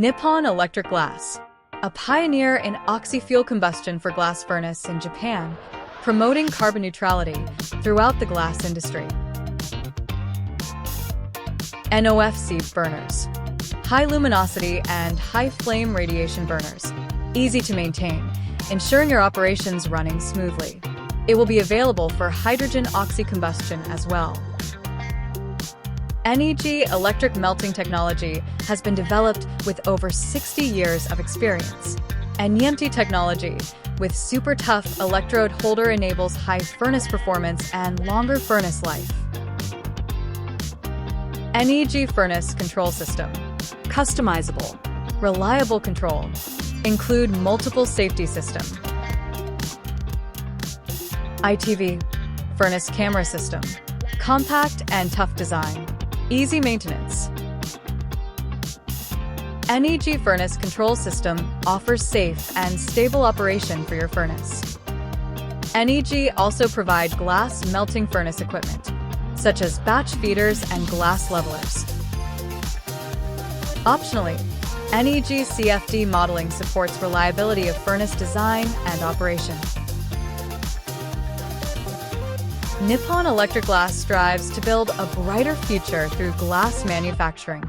Nippon Electric Glass, a pioneer in oxy-fuel combustion for glass furnace in Japan, promoting carbon neutrality throughout the glass industry. NOFC burners, high luminosity and high flame radiation burners, easy to maintain, ensuring your operations running smoothly. It will be available for hydrogen oxy-combustion as well. NEG electric melting technology has been developed with over 60 years of experience. NEMT technology with super tough electrode holder enables high furnace performance and longer furnace life. NEG furnace control system. Customizable, reliable control. Include multiple safety system. ITV furnace camera system. Compact and tough design. Easy maintenance. NEG furnace control system offers safe and stable operation for your furnace. NEG also provide glass melting furnace equipment, such as batch feeders and glass levelers. Optionally, NEG CFD modeling supports reliability of furnace design and operation. Nippon Electric Glass strives to build a brighter future through glass manufacturing.